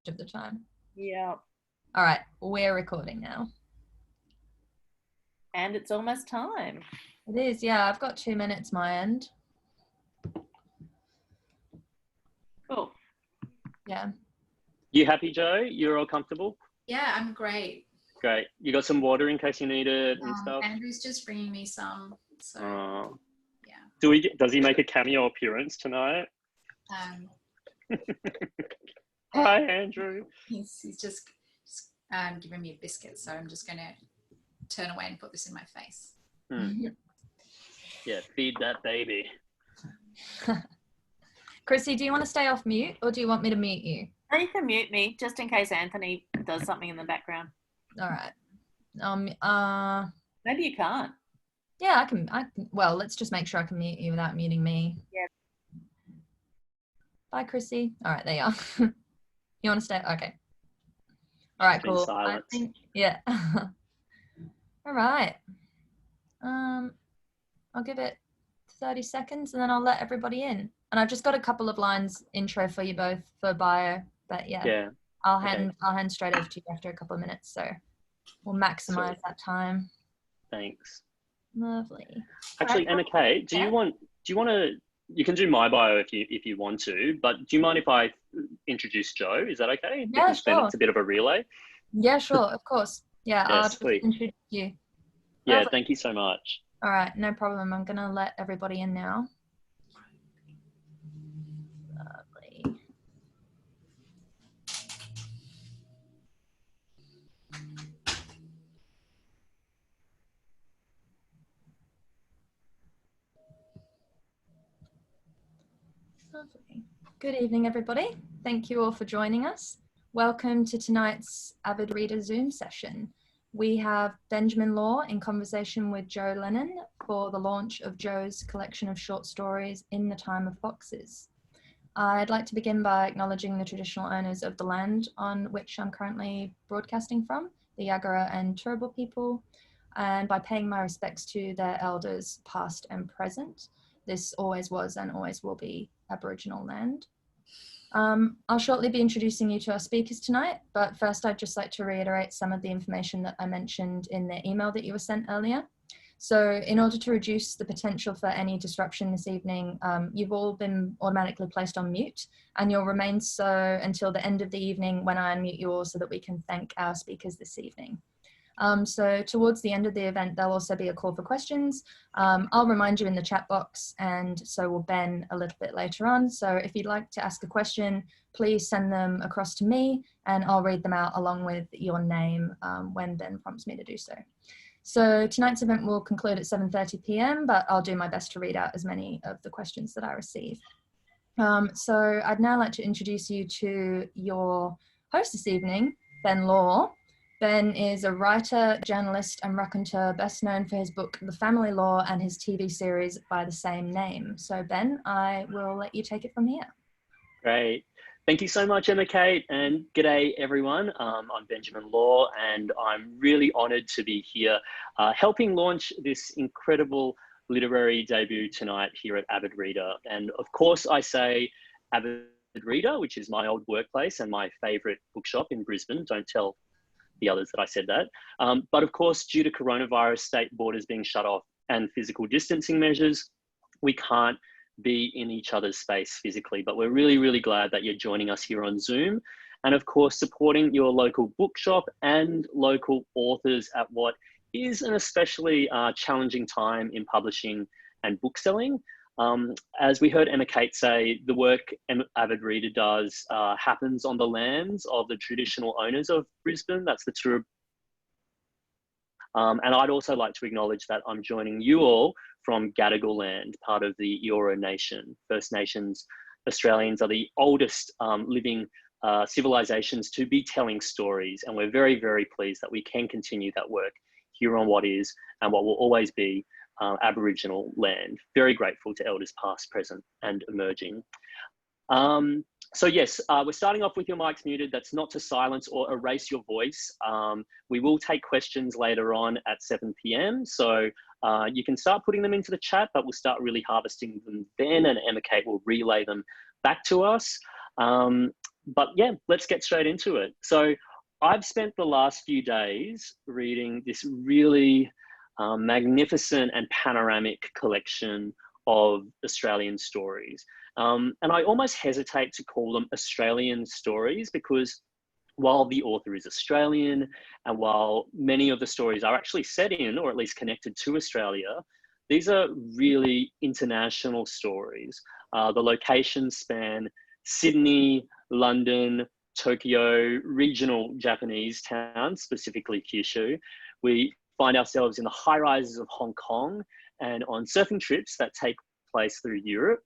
of the time. Yeah. All right, we're recording now. And it's almost time. It is, yeah. I've got 2 minutes my end. Cool. Yeah. You happy, Jo? You're all comfortable? Yeah, I'm great. Great. You got some water in case you need it and stuff? Andrew's just bringing me some. So, yeah. Does he make a cameo appearance tonight? Hi, Andrew. He's just giving me a biscuit, so I'm just going to turn away and put this in my face. Yeah, feed that baby. Chrissy, do you want to stay off mute or do you want me to mute you? Oh, you can mute me just in case Anthony does something in the background. All right. Maybe you can't. Yeah, I can. Well, let's just make sure I can mute you without muting me. Yeah. Bye, Chrissy. All right, there you are. You want to stay? Okay. All right, cool. I think, yeah. All right. I'll give it 30 seconds and then I'll let everybody in. And I've just got a couple of lines intro for you both for bio, but yeah. I'll hand straight over to you after a couple of minutes, so we'll maximize that time. Thanks. Lovely. Actually, Emma Kate, do you want to? You can do my bio if you want to, but do you mind if I introduce Jo? Is that okay? Yeah, sure. It's a bit of a relay. Yeah, sure, of course. Yeah, yeah, I'll just introduce you. Yeah, Lovely. thank you so much. All right, no problem. I'm gonna let everybody in now. Lovely. Lovely. Good evening, everybody. Thank you all for joining us. Welcome to tonight's Avid Reader Zoom session. We have Benjamin Law in conversation with Jo Lennan for the launch of Jo's collection of short stories, In the Time of Foxes. I'd like to begin by acknowledging the traditional owners of the land on which I'm currently broadcasting from, the Yagara and Turrbal people, and by paying my respects to their elders, past and present. This always was and always will be Aboriginal land. I'll shortly be introducing you to our speakers tonight, but first I'd just like to reiterate some of the information that I mentioned in the email that you were sent earlier. So in order to reduce the potential for any disruption this evening, you've all been automatically placed on mute, and you'll remain so until the end of the evening when I unmute you all so that we can thank our speakers this evening. So towards the end of the event, there'll also be a call for questions. I'll remind you in the chat box, and so will Ben a little bit later on. So if you'd like to ask a question, please send them across to me and I'll read them out along with your name when Ben prompts me to do so. So tonight's event will conclude at 7:30 p.m, but I'll do my best to read out as many of the questions that I receive. So I'd now like to introduce you to your host this evening, Ben Law. Ben is a writer, journalist and raconteur, best known for his book, The Family Law, and his TV series by the same name. So Ben, I will let you take it from here. Great. Thank you so much, Emma Kate, and g'day everyone. I'm Benjamin Law, and I'm really honoured to be here helping launch this incredible literary debut tonight here at Avid Reader. And of course I say Avid Reader, which is my old workplace and my favourite bookshop in Brisbane. Don't tell the others that I said that. But of course, due to coronavirus, state borders being shut off and physical distancing measures, we can't be in each other's space physically, but we're really, really glad that you're joining us here on Zoom. And of course, supporting your local bookshop and local authors at what is an especially challenging time in publishing and bookselling. As we heard Emma Kate say, the work Avid Reader does happens on the lands of the traditional owners of Brisbane. That's the Turrbal. And I'd also like to acknowledge that I'm joining you all from Gadigal land, part of the Eora Nation. First Nations Australians are the oldest living civilizations to be telling stories. And we're very, very pleased that we can continue that work here on what is and what will always be Aboriginal land. Very grateful to elders past, present and emerging. So yes, we're starting off with your mics muted. That's not to silence or erase your voice. We will take questions later on at 7 p.m. So you can start putting them into the chat, but we'll start really harvesting them then, and Emma Kate will relay them back to us. but yeah, let's get straight into it. So I've spent the last few days reading this really magnificent and panoramic collection of Australian stories. And I almost hesitate to call them Australian stories because while the author is Australian and while many of the stories are actually set in or at least connected to Australia, these are really international stories. The locations span Sydney, London, Tokyo, regional Japanese towns, specifically Kyushu. We find ourselves in the high rises of Hong Kong and on surfing trips that take place through Europe.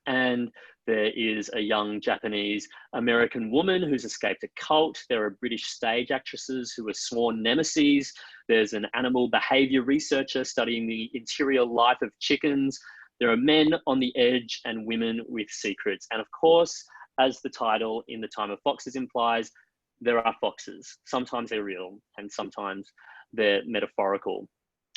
And there is a young Japanese American woman who's escaped a cult. There are British stage actresses who are sworn nemeses. There's an animal behavior researcher studying the interior life of chickens. There are men on the edge and women with secrets. And of course, as the title In the Time of Foxes implies, there are foxes. Sometimes they're real and sometimes they're metaphorical.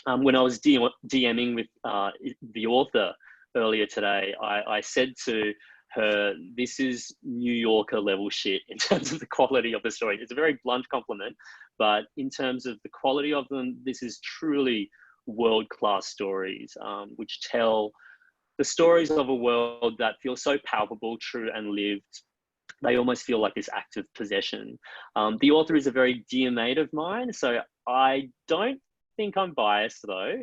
When I was DMing with the author earlier today, I said to her, this is New Yorker level shit in terms of the quality of the story. It's a very blunt compliment, but in terms of the quality of them, this is truly world-class stories, which tell the stories of a world that feels so palpable, true, and lived. They almost feel like this act of possession. The author is a very dear mate of mine, so I don't think I'm biased though.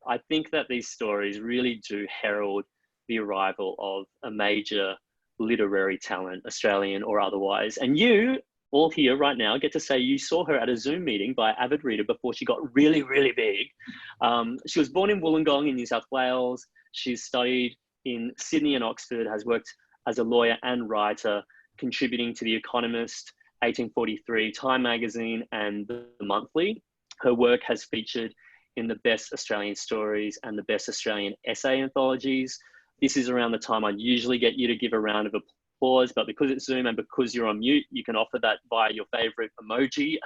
I think that these stories really do herald the arrival of a major literary talent, Australian or otherwise. And you all here right now get to say you saw her at a Zoom meeting by Avid Reader before she got really, really big. She was born in Wollongong in New South Wales. She's studied in Sydney and Oxford, has worked as a lawyer and writer, contributing to The Economist, 1843, Time Magazine, and The Monthly. Her work has featured in the Best Australian Stories and the Best Australian Essay anthologies. This is around the time I'd usually get you to give a round of applause, but because it's Zoom and because you're on mute, you can offer that via your favorite emoji.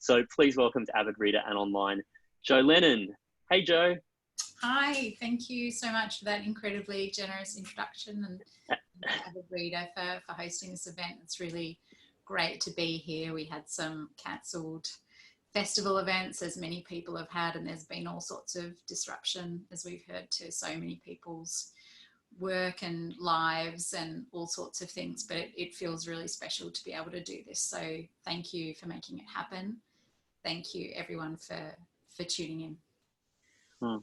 So please welcome to Avid Reader and online, Jo Lennan. Hey, Jo. Hi, thank you so much for that incredibly generous introduction, and Avid Reader for hosting this event. It's really great to be here. We had some cancelled festival events, as many people have had, and there's been all sorts of disruption, as we've heard, to so many people's work and lives and all sorts of things, but it feels really special to be able to do this. So thank you for making it happen. Thank you everyone for tuning in.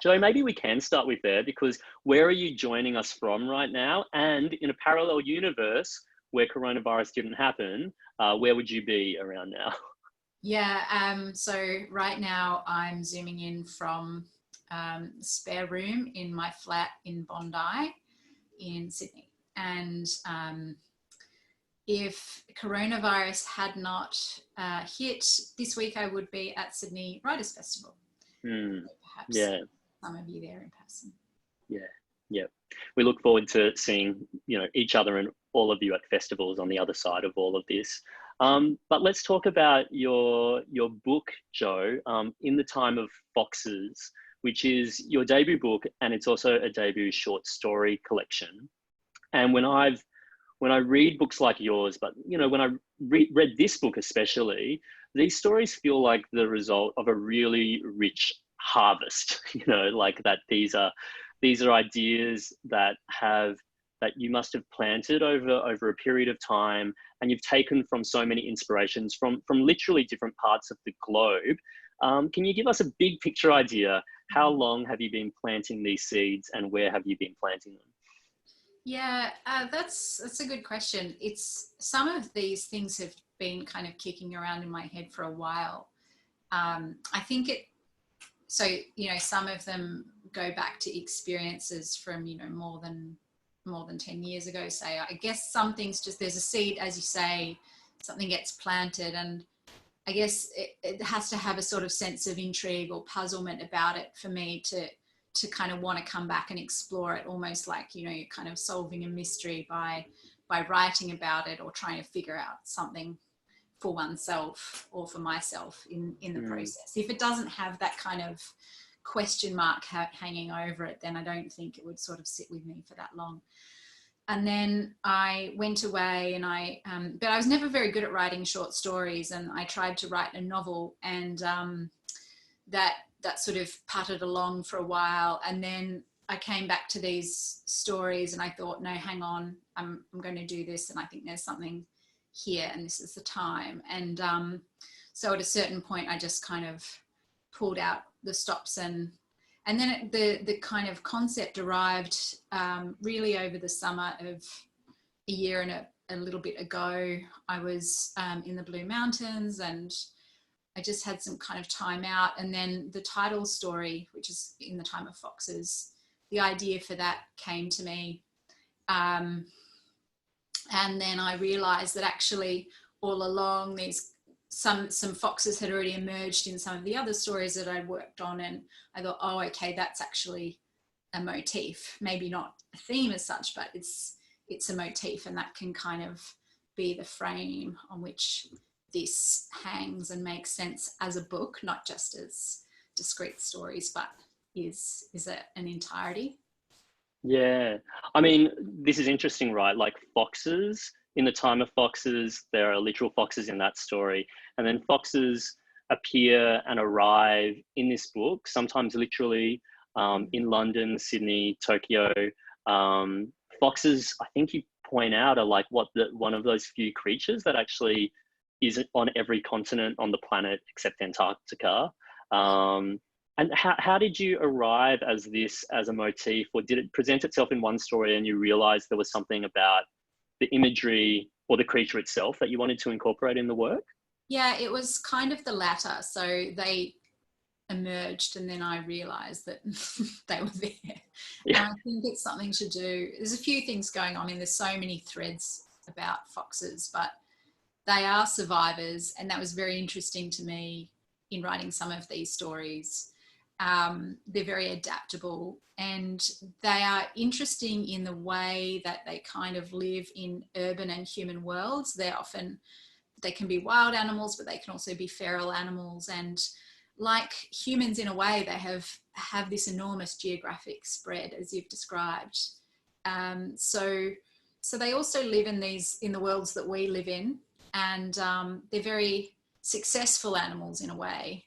Jo, maybe we can start with there, because where are you joining us from right now? And in a parallel universe where coronavirus didn't happen, where would you be around now? Yeah, so right now I'm zooming in from spare room in my flat in Bondi in Sydney. And if coronavirus had not hit this week, I would be at Sydney Writers Festival. So perhaps some of you there in person. Yeah. We look forward to seeing, each other and all of you at festivals on the other side of all of this. But let's talk about your book, Jo, In the Time of Foxes, which is your debut book, and it's also a debut short story collection. And when I read books like yours, but when I read this book especially, these stories feel like the result of a really rich harvest. Like that these are ideas that you must have planted over a period of time, and you've taken from so many inspirations from literally different parts of the globe. Can you give us a big picture idea? How long have you been planting these seeds, and where have you been planting them? Yeah, that's a good question. Some of these things have been kind of kicking around in my head for a while. I think some of them go back to experiences from, more than 10 years ago, say. I guess some things there's a seed, as you say, something gets planted, and I guess it has to have a sort of sense of intrigue or puzzlement about it for me to kind of want to come back and explore it, almost like, you're kind of solving a mystery by writing about it or trying to figure out something for oneself or for myself in the process. If it doesn't have that kind of question mark hanging over it, then I don't think it would sort of sit with me for that long. And then I went away and but I was never very good at writing short stories, and I tried to write a novel, and that sort of puttered along for a while. And then I came back to these stories and I thought, no, hang on, I'm going to do this. And I think there's something here and this is the time. And so at a certain point, I just kind of pulled out the stops, and then the kind of concept arrived really over the summer of a year and a little bit ago. I was in the Blue Mountains and I just had some kind of time out. And then the title story, which is In the Time of Foxes, the idea for that came to me. And then I realized that actually all along some foxes had already emerged in some of the other stories that I'd worked on. And I thought, oh, okay, that's actually a motif. Maybe not a theme as such, but it's a motif, and that can kind of be the frame on which this hangs and makes sense as a book, not just as discrete stories, but is an entirety. Yeah, I mean, this is interesting, right? Like foxes, in the time of foxes, there are literal foxes in that story. And then foxes appear and arrive in this book, sometimes literally in London, Sydney, Tokyo. Foxes, I think you point out, are like one of those few creatures that actually isn't on every continent on the planet except Antarctica. And how did you arrive as a motif, or did it present itself in one story and you realized there was something about the imagery or the creature itself that you wanted to incorporate in the work? Yeah, it was kind of the latter. So they emerged and then I realized that they were there. Yeah. And I think it's something to do, there's a few things going on, and there's so many threads about foxes, but they are survivors, and that was very interesting to me in writing some of these stories. They're very adaptable, and they are interesting in the way that they kind of live in urban and human worlds. They can be wild animals, but they can also be feral animals. And like humans in a way, they have this enormous geographic spread, as you've described. So they also live in the worlds that we live in, and they're very successful animals in a way.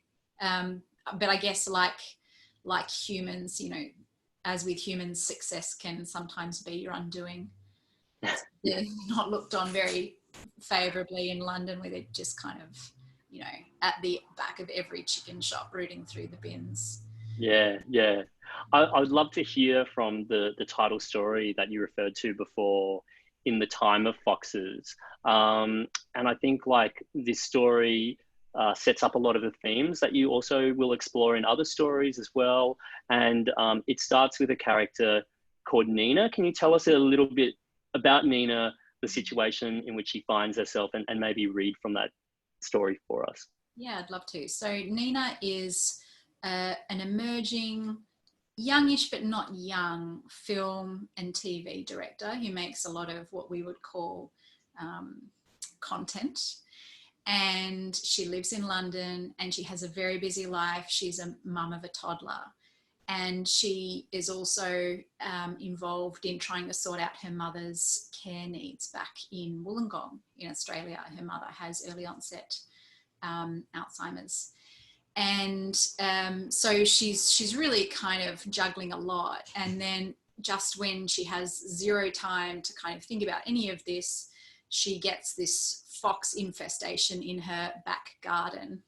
But I guess like humans, you know, as with humans, success can sometimes be your undoing. They're not looked on very favourably in London, where they're just kind of, you know, at the back of every chicken shop rooting through the bins. Yeah. I would love to hear from the title story that you referred to before, In the Time of Foxes. And I think like this story sets up a lot of the themes that you also will explore in other stories as well. And it starts with a character called Nina. Can you tell us a little bit about Nina, the situation in which she finds herself, and maybe read from that story for us? Yeah, I'd love to. So Nina is an emerging, youngish but not young film and TV director who makes a lot of what we would call content. And she lives in London, and she has a very busy life. She's a mum of a toddler, and she is also involved in trying to sort out her mother's care needs back in Wollongong in Australia. Her mother has early onset Alzheimer's. And so she's really kind of juggling a lot. And then just when she has zero time to kind of think about any of this, she gets this fox infestation in her back garden.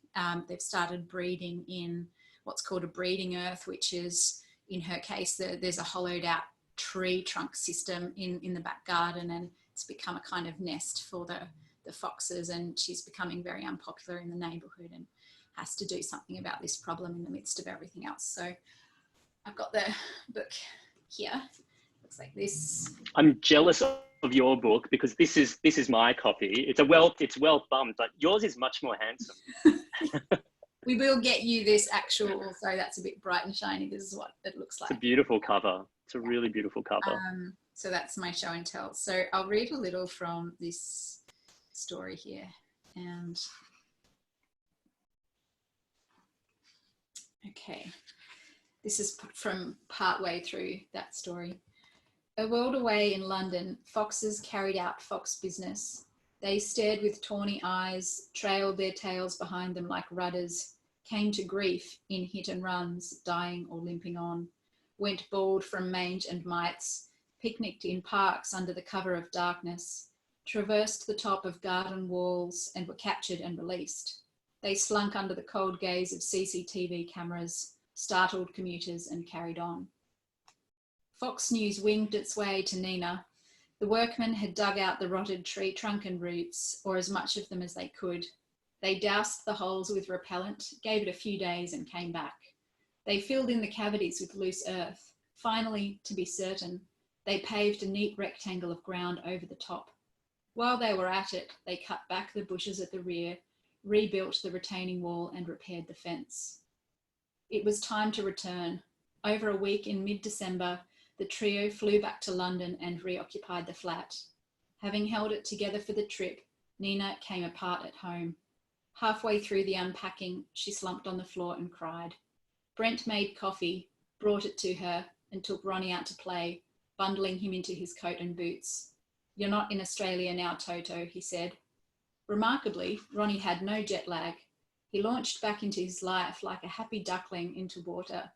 They've started breeding in what's called a breeding earth, which is, in her case, there's a hollowed out tree trunk system in the back garden, and it's become a kind of nest for the foxes, and she's becoming very unpopular in the neighbourhood and has to do something about this problem in the midst of everything else. So I've got the book here. Looks like this. I'm jealous of your book because this is my copy. It's well thumbed, but yours is much more handsome. We will get you this actual also. That's a bit bright and shiny. This is what it looks like. It's a beautiful cover. It's a really beautiful cover. So that's my show and tell. So I'll read a little from this story here. And okay, this is from part way through that story. A world away in London, foxes carried out fox business. They stared with tawny eyes, trailed their tails behind them like rudders, came to grief in hit and runs, dying or limping on, went bald from mange and mites, picnicked in parks under the cover of darkness, traversed the top of garden walls and were captured and released. They slunk under the cold gaze of CCTV cameras, startled commuters and carried on. Fox News winged its way to Nina. The workmen had dug out the rotted tree trunk and roots, or as much of them as they could. They doused the holes with repellent, gave it a few days and came back. They filled in the cavities with loose earth. Finally, to be certain, they paved a neat rectangle of ground over the top. While they were at it, they cut back the bushes at the rear, rebuilt the retaining wall and repaired the fence. It was time to return. Over a week in mid-December, the trio flew back to London and reoccupied the flat. Having held it together for the trip, Nina came apart at home. Halfway through the unpacking, she slumped on the floor and cried. Brent made coffee, brought it to her, and took Ronnie out to play, bundling him into his coat and boots. "You're not in Australia now, Toto," he said. Remarkably, Ronnie had no jet lag. He launched back into his life like a happy duckling into water.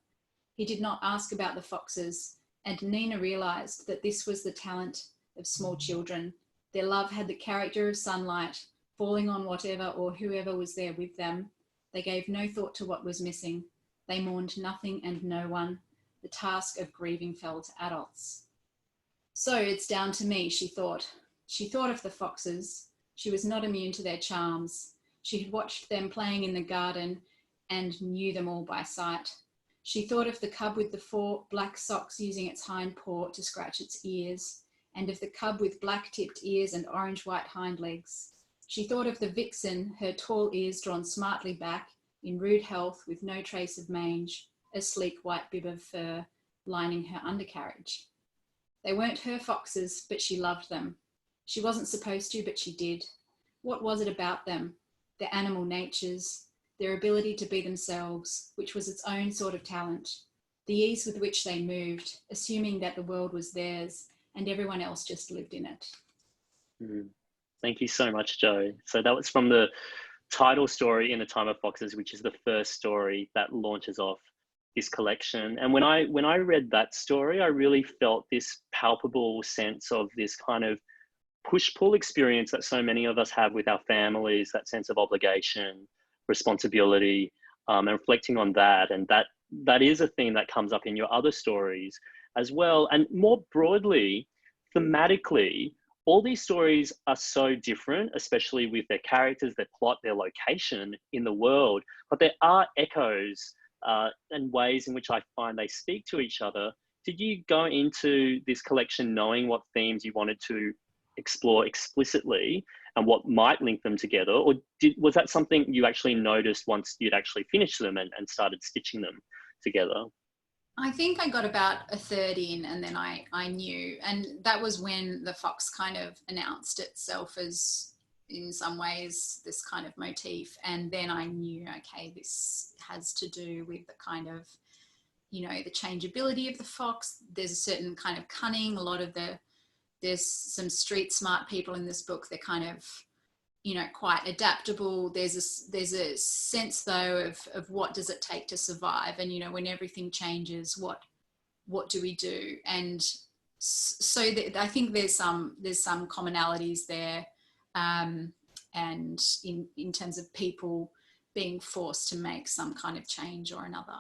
He did not ask about the foxes, and Nina realised that this was the talent of small children. Their love had the character of sunlight, falling on whatever or whoever was there with them. They gave no thought to what was missing. They mourned nothing and no one. The task of grieving fell to adults. So it's down to me, she thought. She thought of the foxes. She was not immune to their charms. She had watched them playing in the garden and knew them all by sight. She thought of the cub with the 4 black socks using its hind paw to scratch its ears, and of the cub with black-tipped ears and orange-white hind legs. She thought of the vixen, her tall ears drawn smartly back, in rude health with no trace of mange, a sleek white bib of fur lining her undercarriage. They weren't her foxes, but she loved them. She wasn't supposed to, but she did. What was it about them? Their animal natures, their ability to be themselves, which was its own sort of talent, the ease with which they moved, assuming that the world was theirs and everyone else just lived in it. Thank you so much, Jo. So that was from the title story, In the Time of Foxes, which is the first story that launches off this collection. And when I read that story, I really felt this palpable sense of this kind of push-pull experience that so many of us have with our families, that sense of obligation, responsibility, and reflecting on that. And that is a theme that comes up in your other stories as well. And more broadly, thematically, all these stories are so different, especially with their characters, their plot, their location in the world, but there are echoes and ways in which I find they speak to each other. Did you go into this collection knowing what themes you wanted to explore explicitly and what might link them together, or was that something you actually noticed once you'd actually finished them and started stitching them together? I think I got about a third in and then I knew, and that was when the fox kind of announced itself as, in some ways, this kind of motif. And then I knew, okay, this has to do with the kind of, you know, the changeability of the fox. There's a certain kind of cunning, there's some street smart people in this book. They're kind of, you know, quite adaptable. There's a sense though of what does it take to survive, and you know, when everything changes, what do we do? And so I think there's some commonalities there, and in terms of people being forced to make some kind of change or another.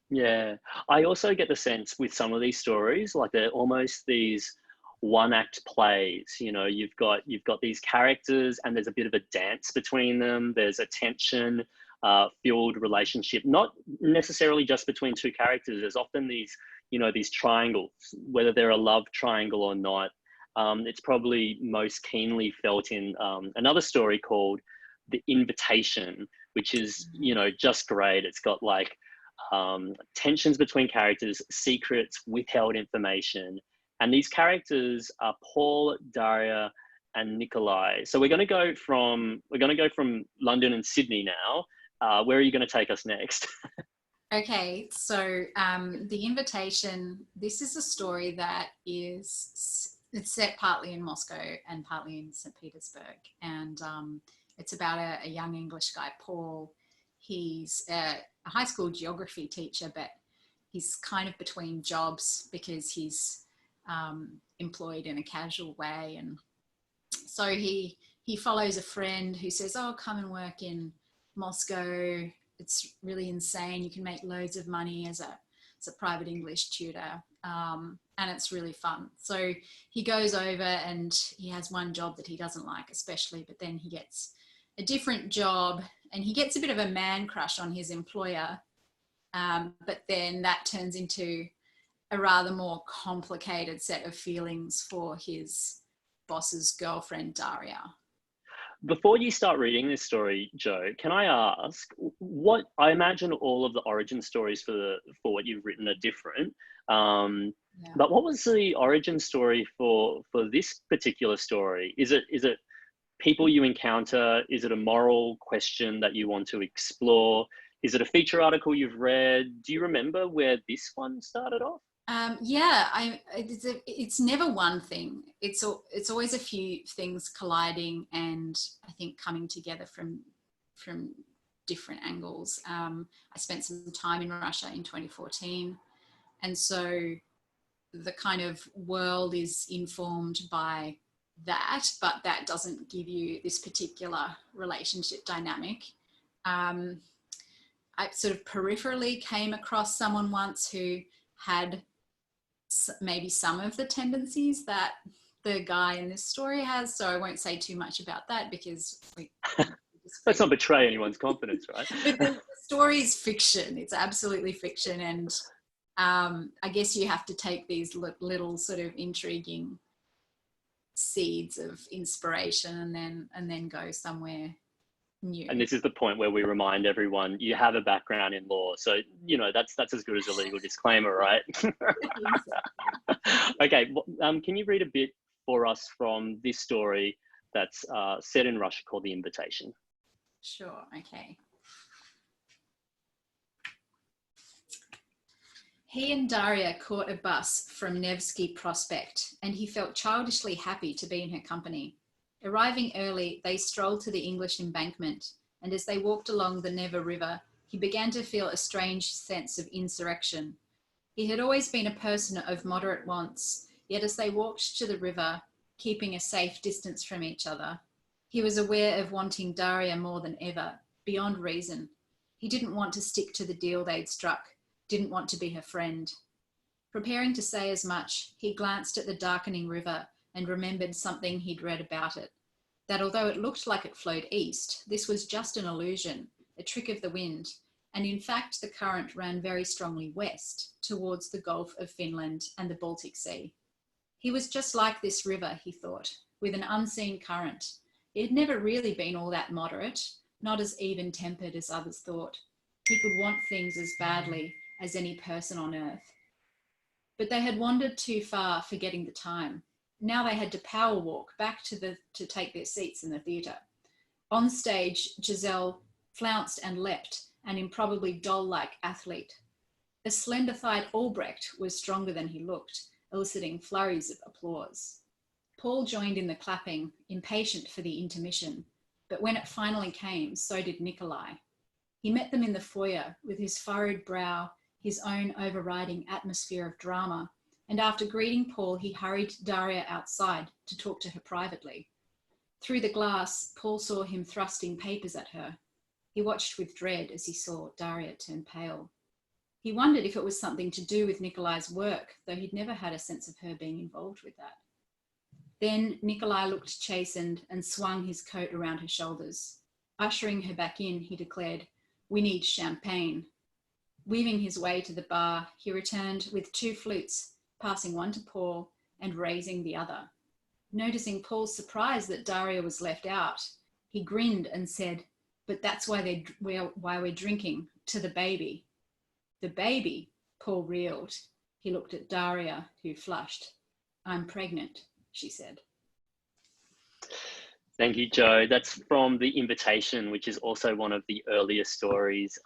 Yeah, I also get the sense with some of these stories, like they're almost these one-act plays. You know, you've got these characters and there's a bit of a dance between them. There's a tension filled relationship, not necessarily just between two characters. There's often these, you know, these triangles, whether they're a love triangle or not. It's probably most keenly felt in another story called The Invitation, which is, you know, just great. It's got like tensions between characters, secrets, withheld information. And these characters are Paul, Daria, and Nikolai. So we're going to go from London and Sydney now. Where are you going to take us next? Okay, so The Invitation, this is a story that it's set partly in Moscow and partly in St. Petersburg. And it's about a young English guy, Paul. He's a high school geography teacher, but he's kind of between jobs because he's employed in a casual way. And so he follows a friend who says, oh, come and work in Moscow. It's really insane. You can make loads of money as a private English tutor, and it's really fun. So he goes over and he has one job that he doesn't like especially, but then he gets a different job and he gets a bit of a man crush on his employer, but then that turns into a rather more complicated set of feelings for his boss's girlfriend, Daria. Before you start reading this story, Jo, can I ask what I imagine all of the origin stories for what you've written are different. But what was the origin story for this particular story? Is it people you encounter? Is it a moral question that you want to explore? Is it a feature article you've read? Do you remember where this one started off? It's never one thing. It's always a few things colliding and I think coming together from different angles. I spent some time in Russia in 2014, and so the kind of world is informed by that, but that doesn't give you this particular relationship dynamic. I sort of peripherally came across someone once who had maybe some of the tendencies that the guy in this story has, so I won't say too much about that because let's not betray anyone's confidence, right? But the story is fiction. It's absolutely fiction, and I guess you have to take these little sort of intriguing seeds of inspiration and then go somewhere new. And this is the point where we remind everyone you have a background in law, so you know that's as good as a legal disclaimer, right? Okay, can you read a bit for us from this story that's set in Russia called The Invitation? Sure. Okay. He and Daria caught a bus from Nevsky Prospect, and he felt childishly happy to be in her company. Arriving early, they strolled to the English embankment, and as they walked along the Neva River, he began to feel a strange sense of insurrection. He had always been a person of moderate wants, yet as they walked to the river, keeping a safe distance from each other, he was aware of wanting Daria more than ever, beyond reason. He didn't want to stick to the deal they'd struck, didn't want to be her friend. Preparing to say as much, he glanced at the darkening river and remembered something he'd read about it, that although it looked like it flowed east, this was just an illusion, a trick of the wind, and in fact the current ran very strongly west, towards the Gulf of Finland and the Baltic Sea. He was just like this river, he thought, with an unseen current. It had never really been all that moderate, not as even-tempered as others thought. He could want things as badly as any person on earth. But they had wandered too far, forgetting the time. Now they had to power walk back to take their seats in the theatre. On stage, Giselle flounced and leapt, an improbably doll-like athlete. A slender-thighed Albrecht was stronger than he looked, eliciting flurries of applause. Paul joined in the clapping, impatient for the intermission, but when it finally came, so did Nikolai. He met them in the foyer with his furrowed brow, his own overriding atmosphere of drama, and after greeting Paul, he hurried Daria outside to talk to her privately. Through the glass, Paul saw him thrusting papers at her. He watched with dread as he saw Daria turn pale. He wondered if it was something to do with Nikolai's work, though he'd never had a sense of her being involved with that. Then Nikolai looked chastened and swung his coat around her shoulders. Ushering her back in, he declared, "We need champagne." Weaving his way to the bar, he returned with 2 flutes, passing one to Paul and raising the other. Noticing Paul's surprise that Daria was left out, he grinned and said, "But that's why we're drinking, to the baby." "The baby?" Paul reeled. He looked at Daria, who flushed. "I'm pregnant," she said. Thank you, Jo. That's from The Invitation, which is also one of the earliest stories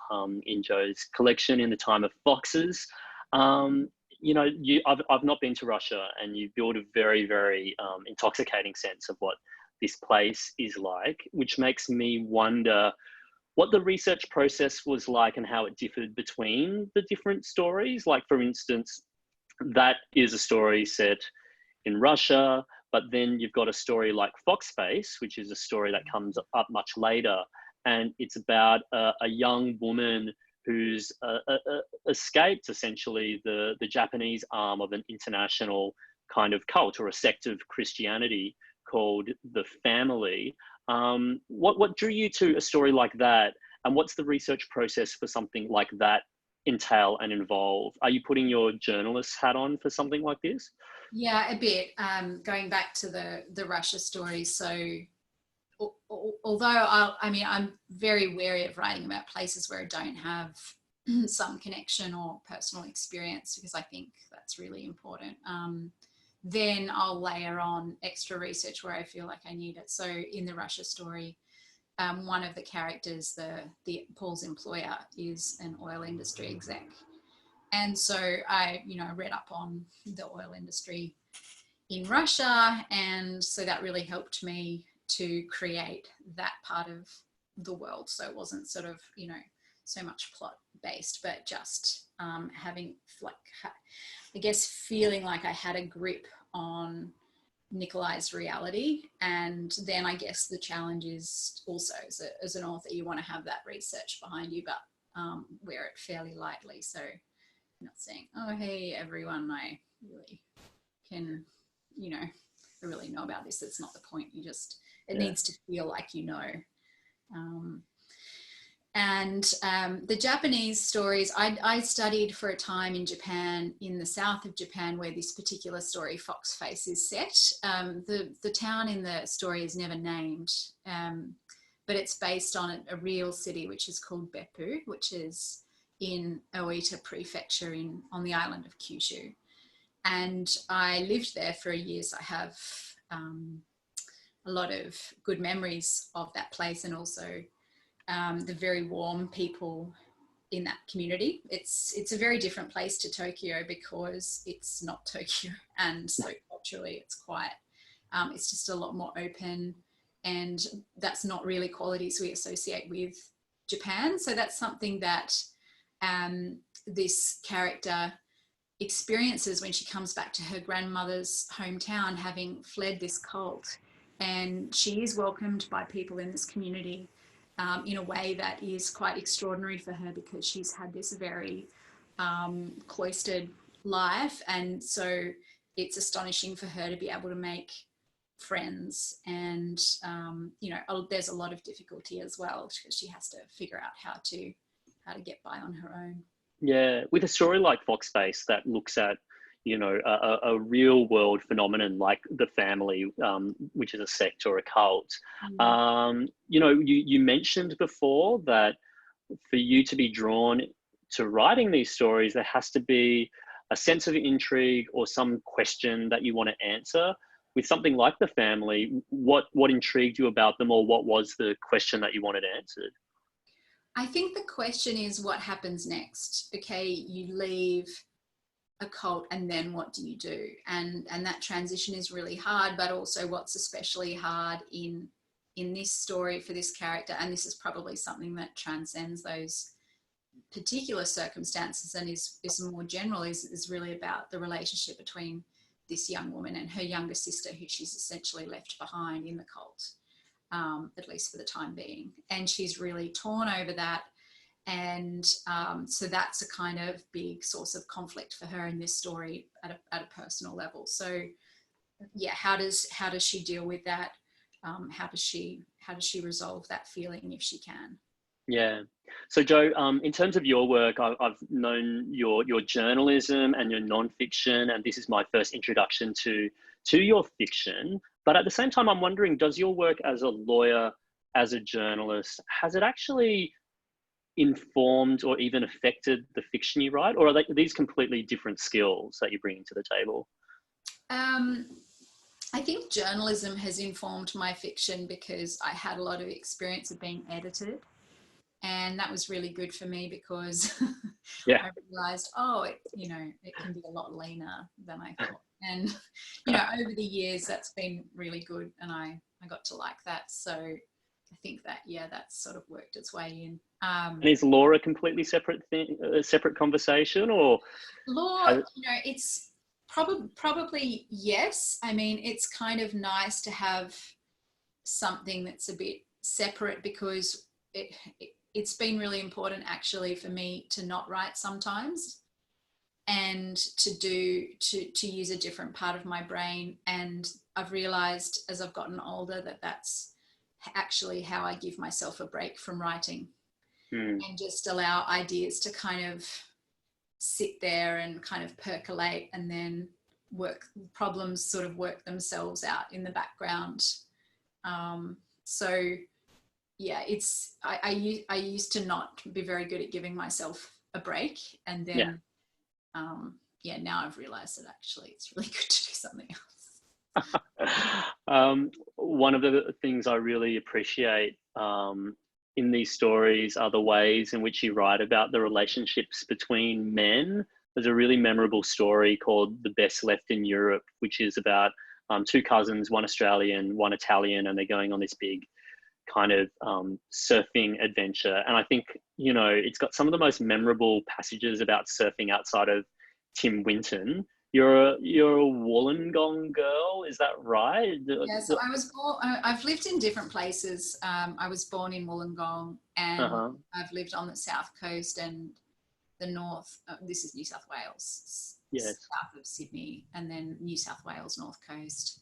in Jo's collection, In the Time of Foxes. You know, I've not been to Russia, and you build a very, very intoxicating sense of what this place is like, which makes me wonder what the research process was like and how it differed between the different stories. Like, for instance, that is a story set in Russia, but then you've got a story like Foxface, which is a story that comes up much later. And it's about a young woman who's escaped essentially the Japanese arm of an international kind of cult or a sect of Christianity called the Family. What drew you to a story like that? And what's the research process for something like that entail and involve? Are you putting your journalist hat on for something like this? Yeah, a bit. Going back to the Russia story. So although I'm very wary of writing about places where I don't have some connection or personal experience, because I think that's really important. Then I'll layer on extra research where I feel like I need it. So in the Russia story, one of the characters, the Paul's employer, is an oil industry exec. And so I, read up on the oil industry in Russia. And so that really helped me to create that part of the world. So it wasn't sort of, so much plot based, but just having feeling like I had a grip on Nikolai's reality. And then I guess the challenge is also as an author, you want to have that research behind you, but wear it fairly lightly. So not saying, oh, hey, everyone, I really can, I really know about this. That's not the point. It needs to feel like the Japanese stories, I studied for a time in Japan, in the south of Japan, where this particular story, Foxface, is set. The town in the story is never named, but it's based on a real city, which is called Beppu, which is in Oita Prefecture on the island of Kyushu. And I lived there for a year, so I have a lot of good memories of that place, and also the very warm people in that community. It's a very different place to Tokyo because it's not Tokyo, and so culturally it's quite, it's just a lot more open, and that's not really qualities we associate with Japan. So that's something that this character experiences when she comes back to her grandmother's hometown, having fled this cult, and she is welcomed by people in this community in a way that is quite extraordinary for her, because she's had this very cloistered life, and so it's astonishing for her to be able to make friends, and there's a lot of difficulty as well, because she has to figure out how to get by on her own. Yeah, with a story like Foxface that looks at, a real world phenomenon like the Family, which is a sect or a cult. You mentioned before that for you to be drawn to writing these stories, there has to be a sense of intrigue or some question that you want to answer. With something like the Family, what intrigued you about them, or what was the question that you wanted answered? I think the question is, what happens next? Okay, you leave a cult, and then what do you do? And that transition is really hard, but also what's especially hard in this story for this character, and this is probably something that transcends those particular circumstances and is more general, is really about the relationship between this young woman and her younger sister, who she's essentially left behind in the cult. At least for the time being. And she's really torn over that. And so that's a kind of big source of conflict for her in this story at a personal level. So yeah, how does she deal with that? How does she resolve that feeling if she can? Yeah. So Jo, in terms of your work, I've known your journalism and your nonfiction, and this is my first introduction to your fiction. But at the same time, I'm wondering, does your work as a lawyer, as a journalist, has it actually informed or even affected the fiction you write, or are these completely different skills that you bring to the table? I I think journalism has informed my fiction because I had a lot of experience of being edited. And that was really good for me because Yeah. I realized, it can be a lot leaner than I thought. And, over the years, that's been really good. And I got to like that. So I think that, that's sort of worked its way in. And is law a completely separate thing, a separate conversation, or? Law, it's probably yes. I mean, it's kind of nice to have something that's a bit separate because it's been really important actually for me to not write sometimes and to use a different part of my brain. And I've realized as I've gotten older that that's actually how I give myself a break from writing and just allow ideas to kind of sit there and kind of percolate, and then problems sort of work themselves out in the background. So yeah, I used to not be very good at giving myself a break, and then now I've realized that actually it's really good to do something else. One of the things I really appreciate in these stories are the ways in which you write about the relationships between men. There's a really memorable story called The Best Left in Europe, which is about two cousins, one Australian, one Italian, and they're going on this big kind of surfing adventure. And I think, it's got some of the most memorable passages about surfing outside of Tim Winton. You're a Wollongong girl, is that right? Yeah, so I was born, I've lived in different places. I was born in Wollongong, and I've lived on the south coast and the north. This is New South Wales, south of Sydney, and then New South Wales north coast,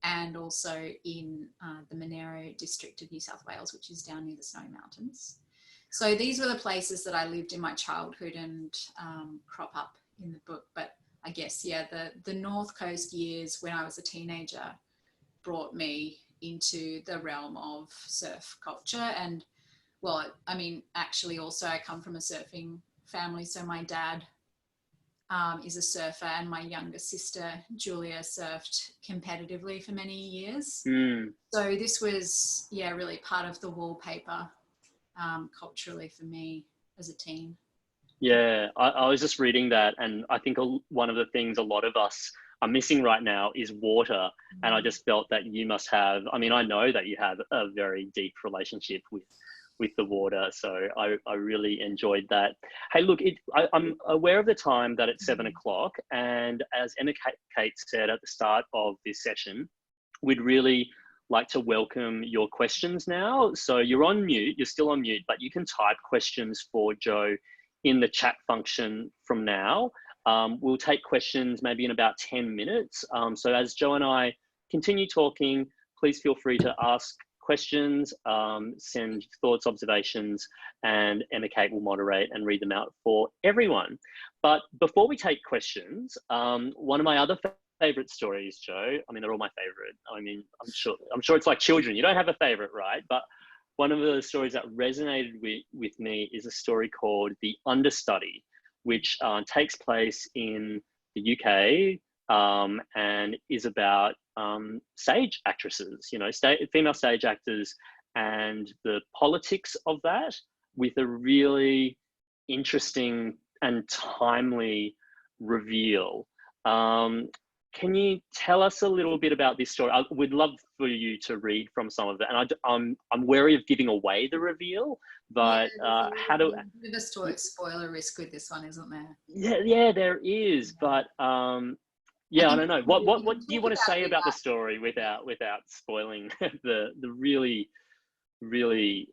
and also in the Monero district of New South Wales, which is down near the Snowy Mountains. So these were the places that I lived in my childhood and crop up in the book. But I guess, the North Coast years when I was a teenager brought me into the realm of surf culture. And, actually also I come from a surfing family. So my dad is a surfer, and my younger sister, Julia, surfed competitively for many years. So this was, really part of the wallpaper culturally for me as a teen. Yeah, I was just reading that, and I think one of the things a lot of us are missing right now is water. And I just felt that you must have, I know that you have a very deep relationship with the water. So I really enjoyed that. Hey, look, I'm aware of the time that it's 7 o'clock. And as Emma Kate said at the start of this session, we'd really like to welcome your questions now. So you're on mute, you're still on mute, but you can type questions for Jo in the chat function from now. We'll take questions maybe in about 10 minutes. So as Jo and I continue talking, please feel free to ask questions, send thoughts, observations, and Emma Kate will moderate and read them out for everyone. But before we take questions, one of my other favorite stories, Jo, they're all my favorite. I'm sure it's like children. You don't have a favorite, right? But one of the stories that resonated with me is a story called The Understudy, which takes place in the UK and is about stage actresses, female stage actors, and the politics of that, with a really interesting and timely reveal. Can you tell us a little bit about this story? I would love for you to read from some of it. And I'm wary of giving away the reveal, but how do... There's a spoiler risk with this one, isn't there? Yeah, there is. But I don't know. What do you want to say about the story without spoiling the really, really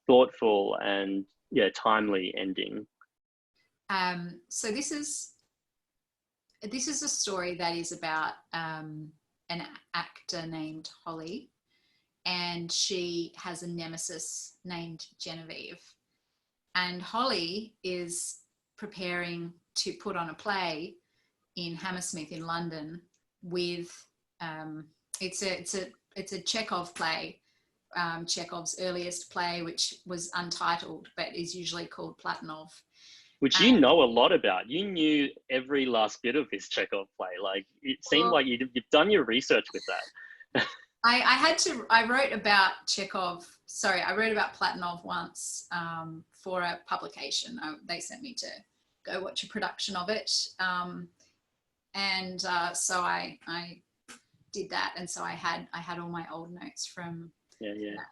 thoughtful and timely ending? So this is a story that is about an actor named Holly, and she has a nemesis named Genevieve. And Holly is preparing to put on a play in Hammersmith in London with it's a Chekhov play, Chekhov's earliest play, which was untitled but is usually called Platonov. which you know a lot about. You knew every last bit of this Chekhov play. Like, it seemed like you've done your research with that. I wrote about Chekhov. Sorry, I wrote about Platonov once for a publication. They sent me to go watch a production of it. So I did that. And so I had all my old notes from that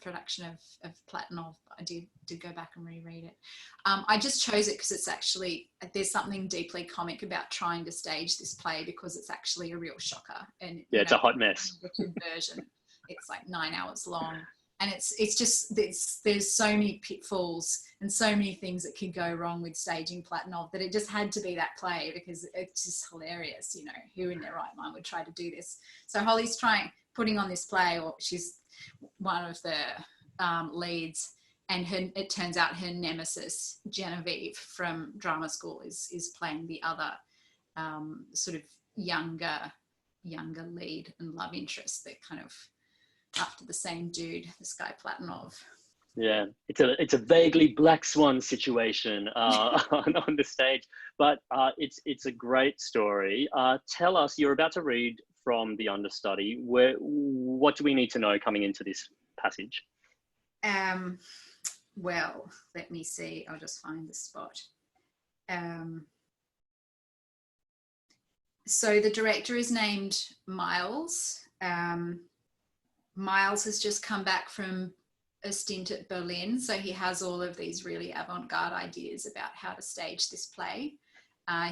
production of Platonov. I did go back and reread it. I just chose it because it's actually, there's something deeply comic about trying to stage this play, because it's actually a real shocker. And it's a hot mess. The conversion, it's like 9 hours long, and there's so many pitfalls and so many things that could go wrong with staging Platonov, that it just had to be that play, because it's just hilarious. Who in their right mind would try to do this? So Holly's putting on this play, or she's one of the leads, and it turns out her nemesis Genevieve from drama school is playing the other sort of younger lead and love interest, that kind of after the same dude, this guy Platonov. Yeah, it's a vaguely Black Swan situation on the stage, but it's a great story. Tell us, you're about to read from the Understudy. What do we need to know coming into this passage? Well, let me see. I'll just find the spot. So the director is named Miles. Miles has just come back from a stint at Berlin, so he has all of these really avant-garde ideas about how to stage this play.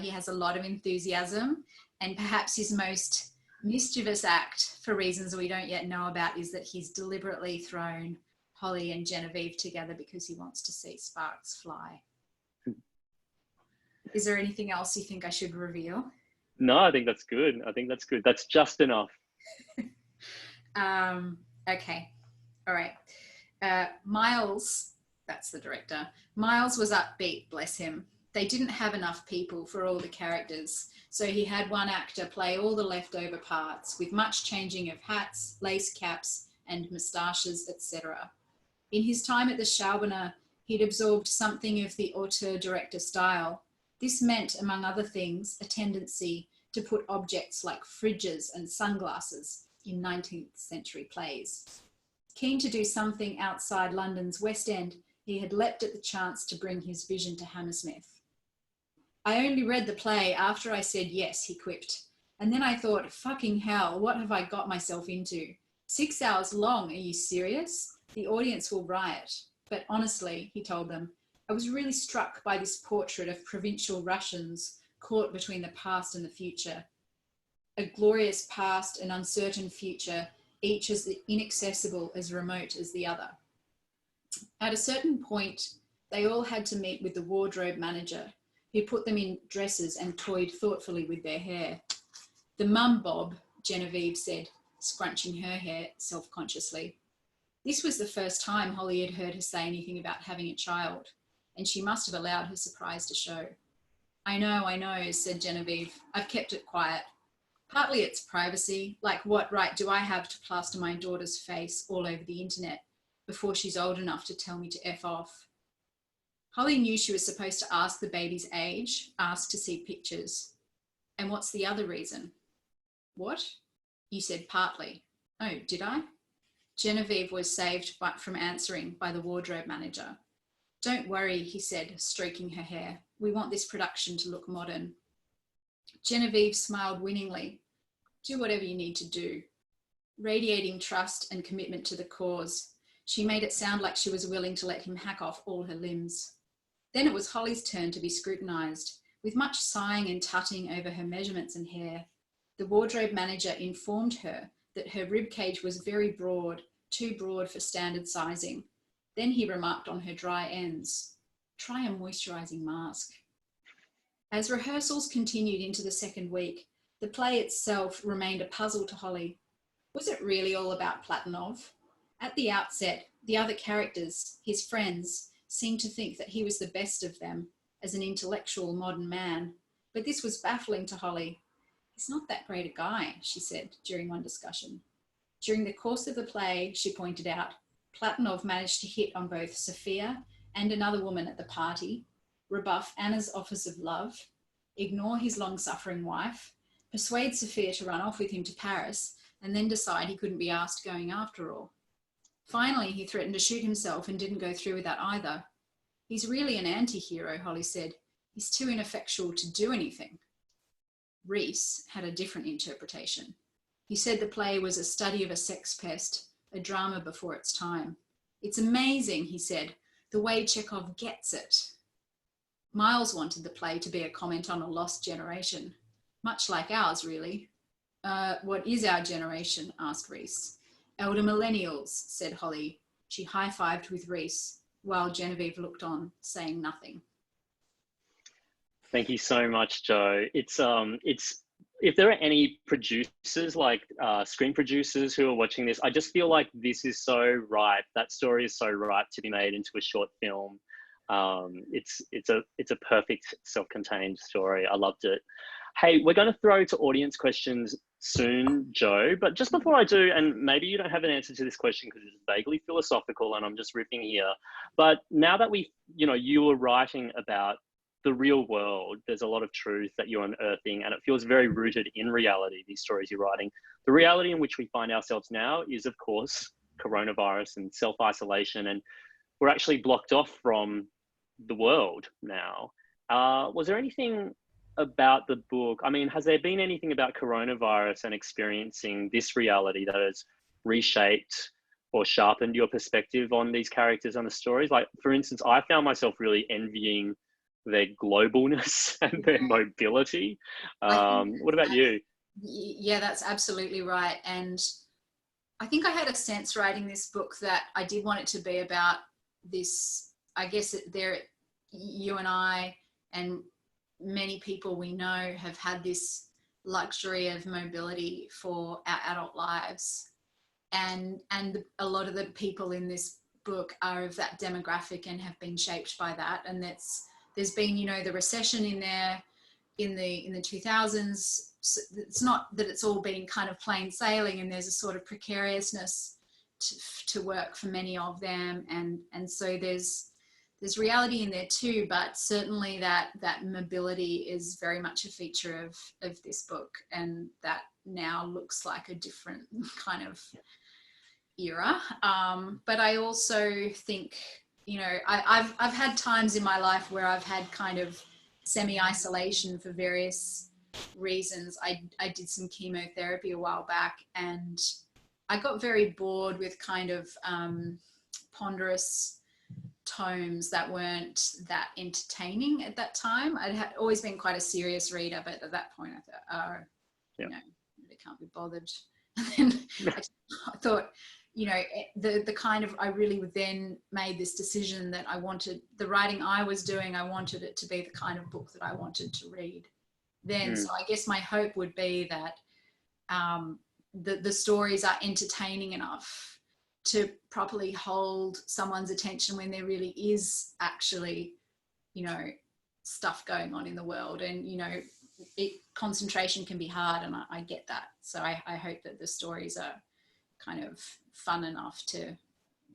He has a lot of enthusiasm, and perhaps his most mischievous act, for reasons we don't yet know about, is that he's deliberately thrown Holly and Genevieve together because he wants to see sparks fly. Is there anything else you think I should reveal? No, I think that's good. That's just enough. Okay. All right. Miles, that's the director. Miles was upbeat, bless him. They didn't have enough people for all the characters, so he had one actor play all the leftover parts, with much changing of hats, lace caps, and moustaches, etc. In his time at the Schaubener, he'd absorbed something of the auteur director style. This meant, among other things, a tendency to put objects like fridges and sunglasses in 19th century plays. Keen to do something outside London's West End, he had leapt at the chance to bring his vision to Hammersmith. I only read the play after I said yes, he quipped. And then I thought, fucking hell, what have I got myself into? 6 hours long, are you serious? The audience will riot. But honestly, he told them, I was really struck by this portrait of provincial Russians caught between the past and the future. A glorious past and uncertain future, each as inaccessible, as remote as the other. At a certain point, they all had to meet with the wardrobe manager, who put them in dresses and toyed thoughtfully with their hair. The mum bob, Genevieve said, scrunching her hair self-consciously. This was the first time Holly had heard her say anything about having a child, and she must have allowed her surprise to show. I know, said Genevieve. I've kept it quiet. Partly it's privacy, like what right do I have to plaster my daughter's face all over the internet before she's old enough to tell me to F off? Holly knew she was supposed to ask the baby's age, ask to see pictures. And what's the other reason? What? You said partly. Oh, did I? Genevieve was saved from answering by the wardrobe manager. Don't worry, he said, stroking her hair. We want this production to look modern. Genevieve smiled winningly. Do whatever you need to do. Radiating trust and commitment to the cause, she made it sound like she was willing to let him hack off all her limbs. Then it was Holly's turn to be scrutinised, with much sighing and tutting over her measurements and hair. The wardrobe manager informed her that her rib cage was very broad, too broad for standard sizing. Then he remarked on her dry ends. Try a moisturising mask. As rehearsals continued into the second week, the play itself remained a puzzle to Holly. Was it really all about Platonov? At the outset, the other characters, his friends, seemed to think that he was the best of them as an intellectual modern man. But this was baffling to Holly. He's not that great a guy, she said during one discussion. During the course of the play, she pointed out, Platonov managed to hit on both Sophia and another woman at the party. rebuff Anna's offers of love, ignore his long-suffering wife, persuade Sophia to run off with him to Paris, and then decide he couldn't be asked going after all. Finally, he threatened to shoot himself and didn't go through with that either. He's really an anti-hero, Holly said. He's too ineffectual to do anything. Rees had a different interpretation. He said the play was a study of a sex pest, a drama before its time. It's amazing, he said, the way Chekhov gets it. Miles wanted the play to be a comment on a lost generation, much like ours, really. What is our generation? Asked Rees. Elder millennials, said Holly. She high-fived with Rees, while Genevieve looked on, saying nothing. Thank you so much, Jo. It's if there are any producers, like screen producers who are watching this, I just feel like this is so ripe. That story is so ripe to be made into a short film. It's a perfect self-contained story. I loved it. Hey, we're going to throw to audience questions soon, Jo, but just before I do, and maybe you don't have an answer to this question because it's vaguely philosophical and I'm just riffing here, but now that you were writing about the real world, there's a lot of truth that you're unearthing and it feels very rooted in reality, these stories you're writing. The reality in which we find ourselves now is, of course, coronavirus and self-isolation, and we're actually blocked off from the world now. Was there anything about the book? I mean, has there been anything about coronavirus and experiencing this reality that has reshaped or sharpened your perspective on these characters and the stories? Like, for instance, I found myself really envying their globalness and their mobility. What about you? Yeah, that's absolutely right. And I think I had a sense writing this book that I did want it to be about this, I guess you and I and many people we know have had this luxury of mobility for our adult lives. And a lot of the people in this book are of that demographic and have been shaped by that. And there's been, the recession in there in the 2000s. It's not that it's all been kind of plain sailing, and there's a sort of precariousness to work for many of them. And so there's reality in there too, but certainly that mobility is very much a feature of this book, and that now looks like a different kind of era. But I also think, I've had times in my life where I've had kind of semi-isolation for various reasons. I did some chemotherapy a while back, and I got very bored with kind of ponderous tomes that weren't that entertaining at that time. I'd always been quite a serious reader, but at that point I thought, really can't be bothered. And then I thought, the kind of, I really then made this decision that I wanted the writing I was doing, I wanted it to be the kind of book that I wanted to read then. So I guess my hope would be that the stories are entertaining enough to properly hold someone's attention when there really is actually, stuff going on in the world. And, concentration can be hard, and I get that. So I hope that the stories are kind of fun enough to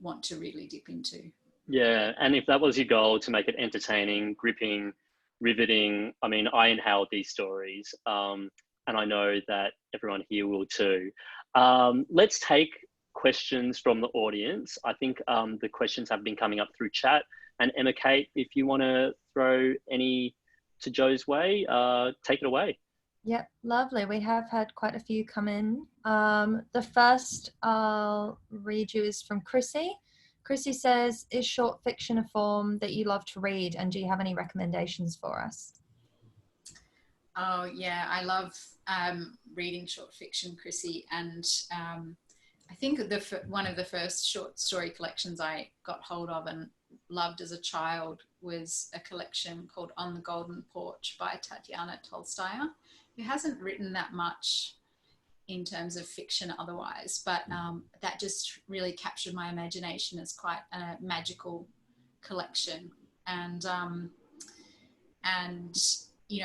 want to really dip into. Yeah, and if that was your goal, to make it entertaining, gripping, riveting, I mean, I inhaled these stories, and I know that everyone here will too. Let's take questions from the audience. I think the questions have been coming up through chat, and Emma Kate, if you want to throw any to Jo's way, take it away. Yep, lovely. We have had quite a few come in. The first I'll read you is from Chrissy. Chrissy says, is short fiction a form that you love to read, and do you have any recommendations for us? Oh yeah, I love reading short fiction, Chrissy, and I think one of the first short story collections I got hold of and loved as a child was a collection called On the Golden Porch by Tatiana Tolstoy, who hasn't written that much in terms of fiction otherwise, but that just really captured my imagination as quite a magical collection. And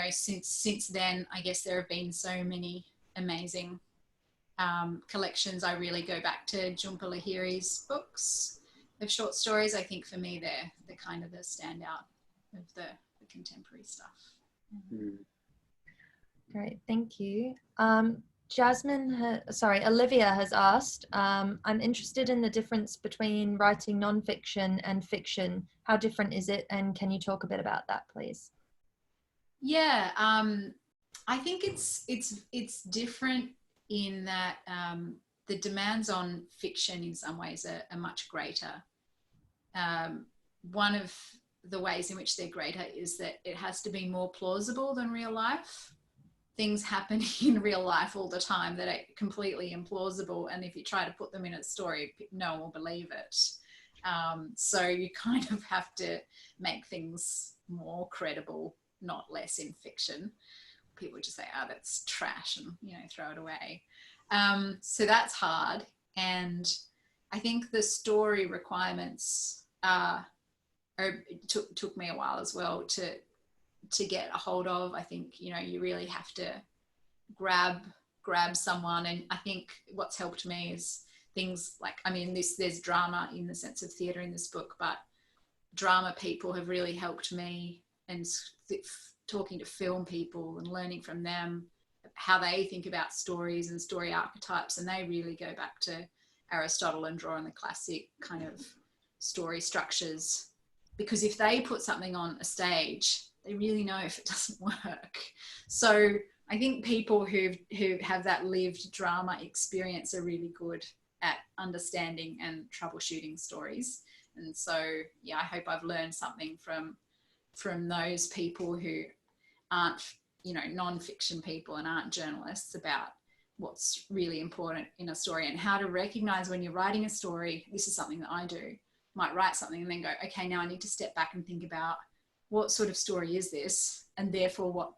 since then, I guess there have been so many amazing collections. I really go back to Jhumpa Lahiri's books of short stories. I think for me they're kind of the standout of the the contemporary stuff. Great, thank you. Olivia has asked, I'm interested in the difference between writing nonfiction and fiction. How different is it? And can you talk a bit about that, please? Yeah, I think it's different in that the demands on fiction in some ways are much greater. One of the ways in which they're greater is that it has to be more plausible than real life. Things happen in real life all the time that are completely implausible, and if you try to put them in a story, no one will believe it. So you kind of have to make things more credible, not less, in fiction. People just say, oh, that's trash, and throw it away. So that's hard, and I think the story requirements took me a while as well to get a hold of. I think you really have to grab someone, and I think what's helped me is things like, there's drama in the sense of theatre in this book, but drama people have really helped me, and talking to film people and learning from them how they think about stories and story archetypes, and they really go back to Aristotle and draw on the classic kind of story structures, because if they put something on a stage, they really know if it doesn't work. So I think people who have that lived drama experience are really good at understanding and troubleshooting stories. And so, yeah, I hope I've learned something from those people who aren't, non-fiction people and aren't journalists, about what's really important in a story and how to recognize when you're writing a story. This is something that I do. Might write something and then go, okay, now I need to step back and think about what sort of story is this, and therefore what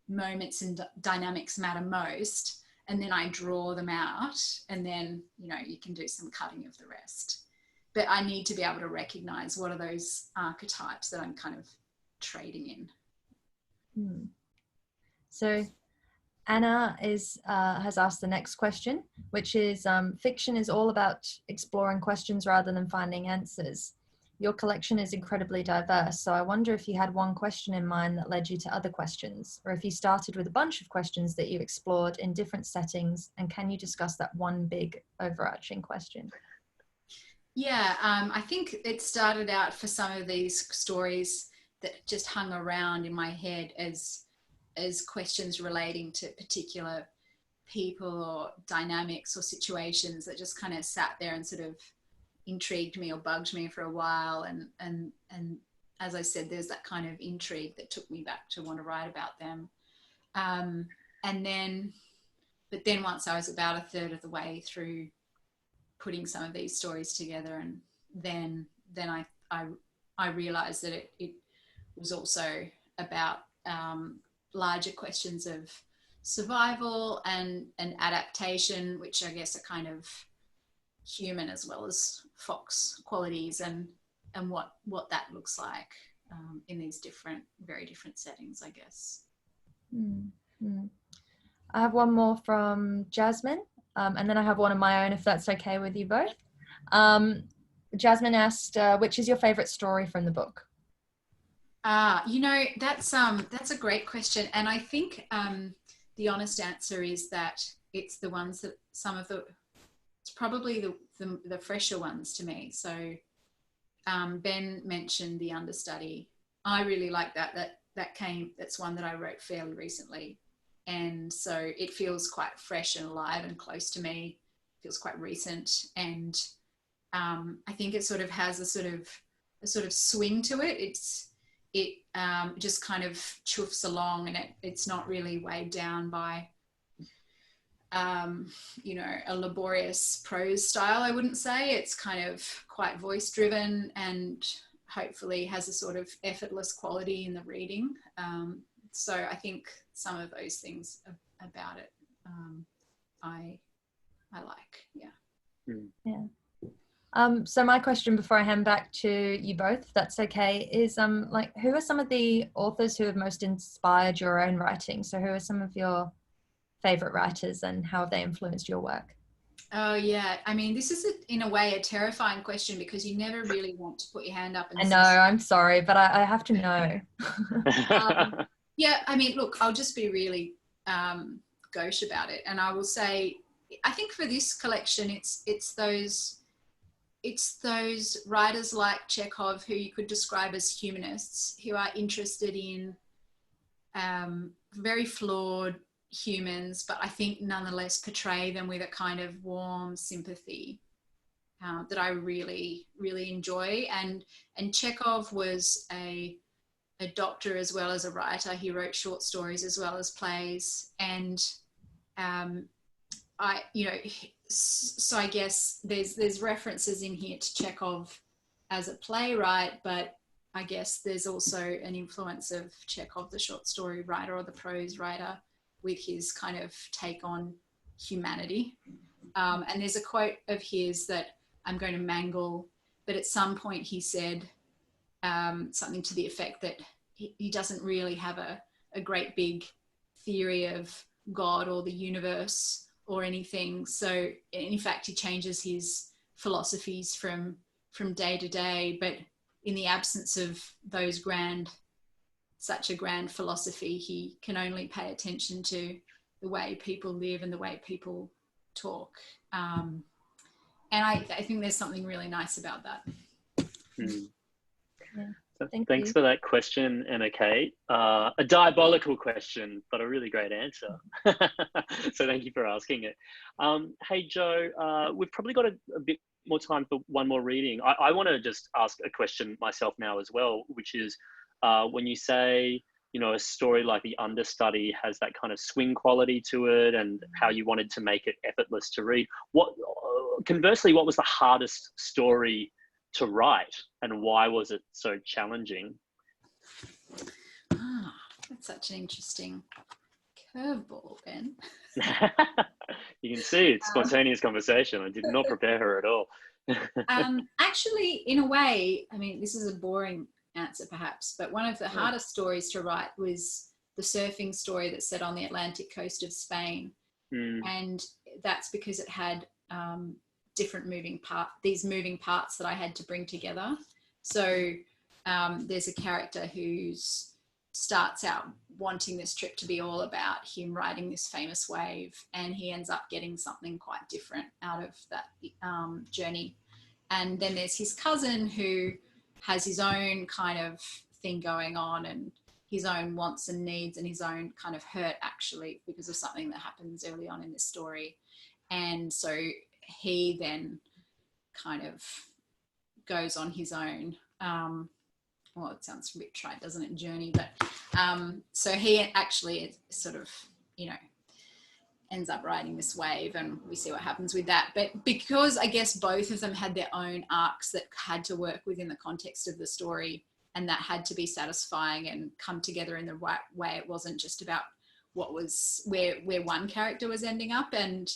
moments and dynamics matter most, and then I draw them out, and then you can do some cutting of the rest. But I need to be able to recognize what are those archetypes that I'm kind of trading in. So Anna has asked the next question, which is, fiction is all about exploring questions rather than finding answers. Your collection is incredibly diverse, so I wonder if you had one question in mind that led you to other questions, or if you started with a bunch of questions that you explored in different settings, and can you discuss that one big overarching question? Yeah, I think it started out for some of these stories that just hung around in my head as questions relating to particular people or dynamics or situations that just kind of sat there and sort of intrigued me or bugged me for a while, and as I said, there's that kind of intrigue that took me back to want to write about them, but then once I was about a third of the way through putting some of these stories together, and then I realized that it was also about larger questions of survival and adaptation, which I guess are kind of human as well as Fox qualities, and what that looks like in these very different settings, I guess. I have one more from Jasmine, and then I have one of my own, if that's okay with you both. Jasmine asked, which is your favorite story from the book? That's a great question, and I think the honest answer is that it's the ones that it's probably the fresher ones to me. So Ben mentioned the Understudy. I really like that's one that I wrote fairly recently, and so it feels quite fresh and alive and close to me. It feels quite recent, and I think it sort of has a sort of swing to it. It just kind of chuffs along, and it's not really weighed down by a laborious prose style, I wouldn't say. It's kind of quite voice driven and hopefully has a sort of effortless quality in the reading. So I think some of those things about it I like, yeah. Yeah. So my question before I hand back to you both, if that's okay, is who are some of the authors who have most inspired your own writing? So who are some of your favorite writers, and how have they influenced your work? Oh yeah, I mean, this is in a way a terrifying question because you never really want to put your hand up and I know, I'm sorry, but I have to know. Yeah, I mean, look, I'll just be really gauche about it, and I will say, I think for this collection, it's those writers like Chekhov who you could describe as humanists, who are interested in very flawed humans, but I think nonetheless portray them with a kind of warm sympathy that I really, really enjoy. And Chekhov was a doctor as well as a writer. He wrote short stories as well as plays, and so I guess there's references in here to Chekhov as a playwright, but I guess there's also an influence of Chekhov, the short story writer or the prose writer, with his kind of take on humanity. And there's a quote of his that I'm going to mangle, but at some point he said something to the effect that he doesn't really have a great big theory of God or the universe or anything. So in fact, he changes his philosophies from day to day, but in the absence of such a grand philosophy, he can only pay attention to the way people live and the way people talk. And I think there's something really nice about that. Yeah. Thanks for that question, Emma Kate. A diabolical question, but a really great answer. So thank you for asking it. Hey, Jo, we've probably got a bit more time for one more reading. I want to just ask a question myself now as well, which is when you say, you know, a story like The Understudy has that kind of swing quality to it and how you wanted to make it effortless to read. Conversely, what was the hardest story to write and why was it so challenging? That's such an interesting curveball, Ben. You can see it's spontaneous conversation. I did not prepare her at all. Actually, in a way, I mean, this is a boring answer perhaps, but one of the hardest stories to write was the surfing story that's set on the Atlantic coast of Spain. And that's because it had different moving parts that I had to bring together. So there's a character who starts out wanting this trip to be all about him riding this famous wave, and he ends up getting something quite different out of that journey. And then there's his cousin who has his own kind of thing going on and his own wants and needs and his own kind of hurt actually because of something that happens early on in this story. And so he then kind of goes on his own, well, it sounds a bit trite, doesn't it, journey, but so he actually sort of, you know, ends up riding this wave and we see what happens with that. But because I guess both of them had their own arcs that had to work within the context of the story and that had to be satisfying and come together in the right way, it wasn't just about what was where one character was ending up. And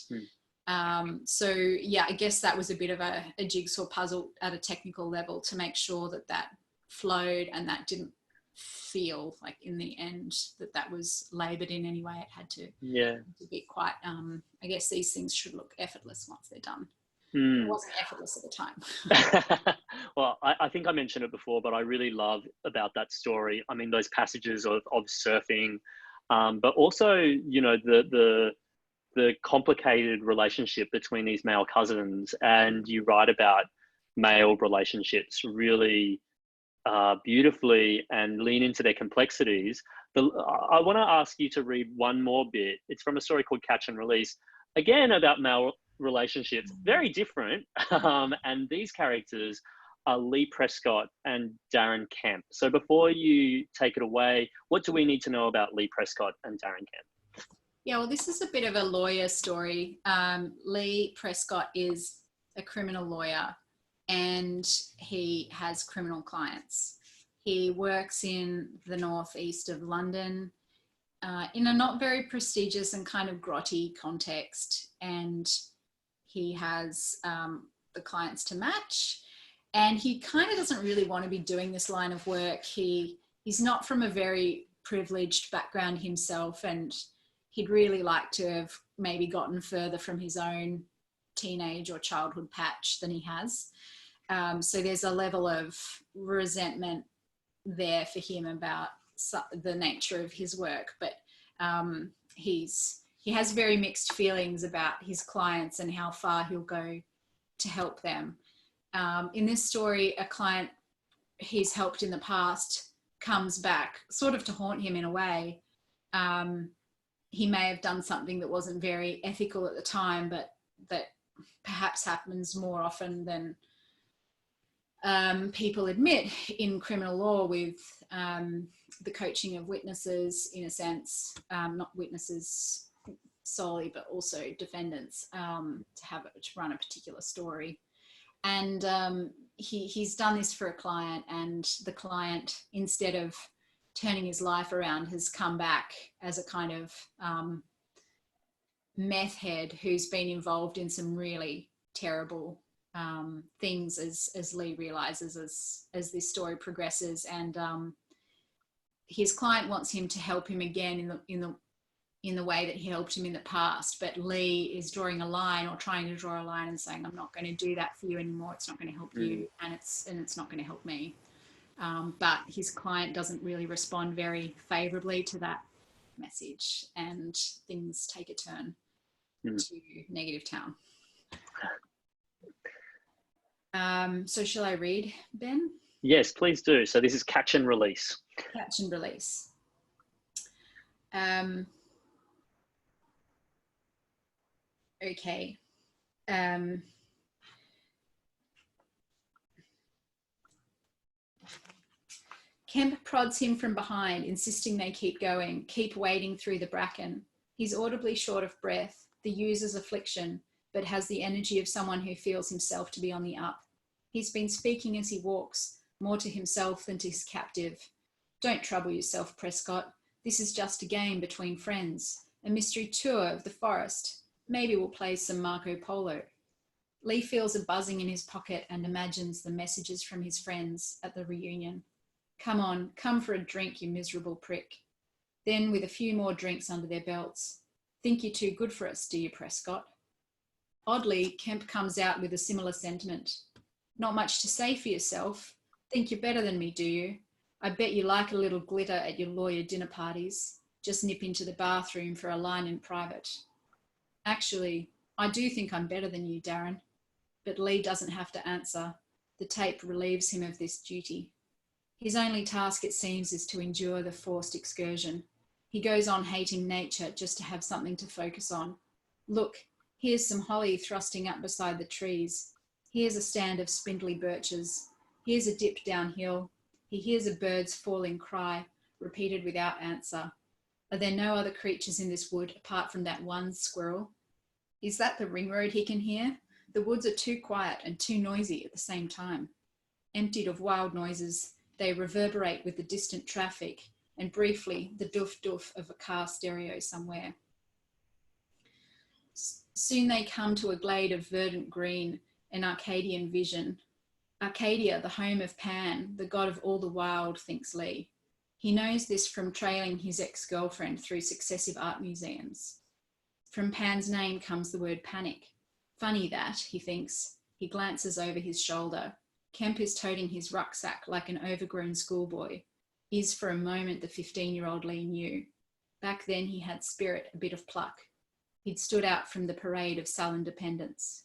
so yeah, I guess that was a bit of a jigsaw puzzle at a technical level to make sure that flowed and that didn't feel like in the end that was laboured in any way. It had to be quite, I guess these things should look effortless once they're done. It wasn't effortless at the time. Well, I think I mentioned it before, but I really love about that story, I mean, those passages of surfing, but also, you know, the complicated relationship between these male cousins, and you write about male relationships really beautifully and lean into their complexities. I want to ask you to read one more bit. It's from a story called Catch and Release, again about male relationships, very different. And these characters are Lee Prescott and Darren Kemp. So before you take it away, what do we need to know about Lee Prescott and Darren Kemp? Yeah, well, this is a bit of a lawyer story. Lee Prescott is a criminal lawyer and he has criminal clients. He works in the northeast of London in a not very prestigious and kind of grotty context, and he has the clients to match, and he kind of doesn't really want to be doing this line of work. He's not from a very privileged background himself, and he'd really like to have maybe gotten further from his own teenage or childhood patch than he has. So there's a level of resentment there for him about the nature of his work, but he has very mixed feelings about his clients and how far he'll go to help them. In this story, a client he's helped in the past comes back sort of to haunt him in a way. He may have done something that wasn't very ethical at the time, but that perhaps happens more often than people admit in criminal law with the coaching of witnesses, in a sense, not witnesses solely, but also defendants, to run a particular story. And he's done this for a client, and the client, instead of turning his life around, has come back as a kind of meth head who's been involved in some really terrible things, as Lee realizes as this story progresses. And his client wants him to help him again in the way that he helped him in the past, but Lee is drawing a line, or trying to draw a line, and saying, I'm not going to do that for you anymore. It's not going to help you, and it's not going to help me. But his client doesn't really respond very favorably to that message, and things take a turn to negative town. So shall I read, Ben? Yes, please do. So this is Catch and Release. Catch and Release. Okay. Kemp prods him from behind, insisting they keep going, keep wading through the bracken. He's audibly short of breath, the user's affliction, but has the energy of someone who feels himself to be on the up. He's been speaking as he walks, more to himself than to his captive. Don't trouble yourself, Prescott. This is just a game between friends, a mystery tour of the forest. Maybe we'll play some Marco Polo. Lee feels a buzzing in his pocket and imagines the messages from his friends at the reunion. Come on, come for a drink, you miserable prick. Then, with a few more drinks under their belts, think you're too good for us, do you, Prescott? Oddly, Kemp comes out with a similar sentiment. Not much to say for yourself. Think you're better than me, do you? I bet you like a little glitter at your lawyer dinner parties. Just nip into the bathroom for a line in private. Actually, I do think I'm better than you, Darren. But Lee doesn't have to answer. The tape relieves him of this duty. His only task, it seems, is to endure the forced excursion. He goes on hating nature just to have something to focus on. Look, here's some holly thrusting up beside the trees. Here's a stand of spindly birches. Here's a dip downhill. He hears a bird's falling cry, repeated without answer. Are there no other creatures in this wood apart from that one squirrel? Is that the ring road he can hear? The woods are too quiet and too noisy at the same time. Emptied of wild noises, they reverberate with the distant traffic and briefly the doof-doof of a car stereo somewhere. Soon they come to a glade of verdant green, an Arcadian vision. Arcadia, the home of Pan, the god of all the wild, thinks Lee. He knows this from trailing his ex-girlfriend through successive art museums. From Pan's name comes the word panic. Funny that, he thinks. He glances over his shoulder. Kemp is toting his rucksack like an overgrown schoolboy. Is for a moment the 15-year-old Lee knew. Back then he had spirit, a bit of pluck. He'd stood out from the parade of sullen defendants.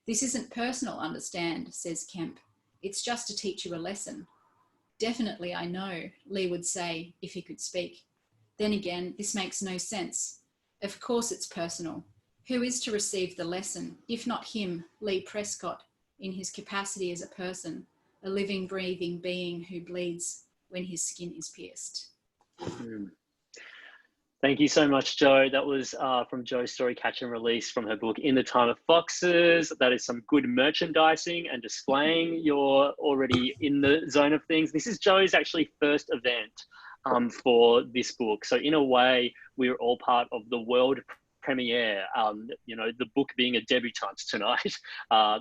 This isn't personal, understand, says Kemp. It's just to teach you a lesson. Definitely, I know, Lee would say, if he could speak. Then again, this makes no sense. Of course it's personal. Who is to receive the lesson, if not him, Lee Prescott, in his capacity as a person, a living, breathing being who bleeds when his skin is pierced? Thank you so much, Jo. That was from Jo's story, Catch and Release, from her book, In the Time of Foxes. That is some good merchandising and displaying. You're already in the zone of things. This is Jo's actually first event for this book. So in a way, we're all part of the world premiere, you know, the book being a debutante tonight.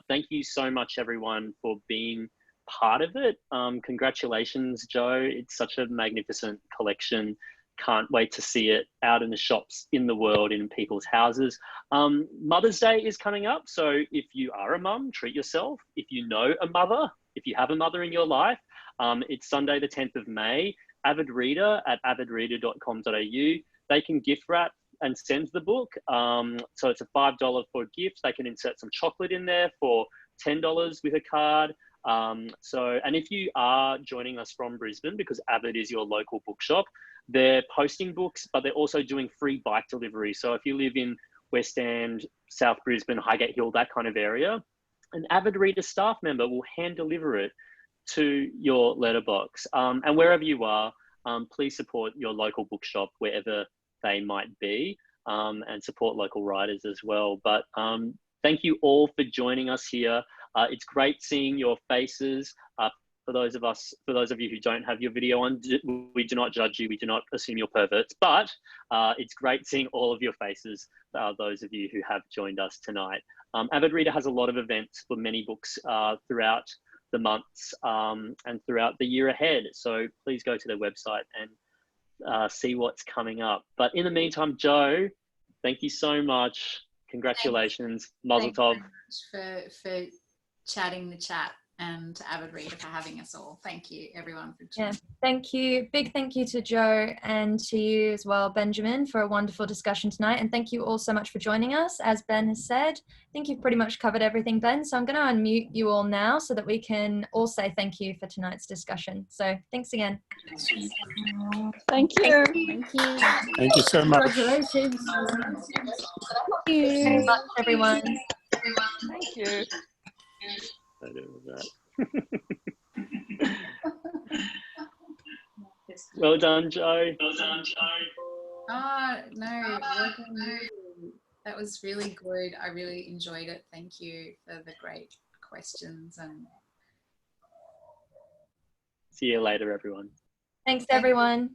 Thank you so much, everyone, for being part of it. Congratulations, Jo. It's such a magnificent collection can't wait to see it out in the shops in the world, in people's houses. Mother's Day is coming up. So if you are a mum, treat yourself. If you know a mother, if you have a mother in your life, it's Sunday the 10th of May. Avid Reader at avidreader.com.au. They can gift wrap and send the book. So it's a $5 for a gift. They can insert some chocolate in there for $10 with a card. And if you are joining us from Brisbane, because Avid is your local bookshop, they're posting books, but they're also doing free bike delivery. So if you live in West End, South Brisbane, Highgate Hill, that kind of area, an Avid Reader staff member will hand deliver it to your letterbox. And wherever you are, please support your local bookshop, wherever they might be, and support local writers as well. But thank you all for joining us here. It's great seeing your faces. For those of you who don't have your video on, we do not judge you. We do not assume you're perverts, but it's great seeing all of your faces, those of you who have joined us tonight. Avid Reader has a lot of events for many books throughout the months and throughout the year ahead. So please go to their website and see what's coming up. But in the meantime, Jo, thank you so much. Congratulations. Mazel tov. For chatting the chat, and Avid Reader for having us all. Thank you everyone for joining. Yeah, thank you. Big thank you to Jo and to you as well, Benjamin, for a wonderful discussion tonight. And thank you all so much for joining us. As Ben has said, I think you've pretty much covered everything, Ben. So I'm going to unmute you all now so that we can all say thank you for tonight's discussion. So thanks again. Thank you. Thank you. Thank you so much. Congratulations. Thank you very much, everyone. Thank you. Well done, Jo. Oh, no, that was really good. I really enjoyed it. Thank you for the great questions. And See you later, everyone. Thanks, everyone.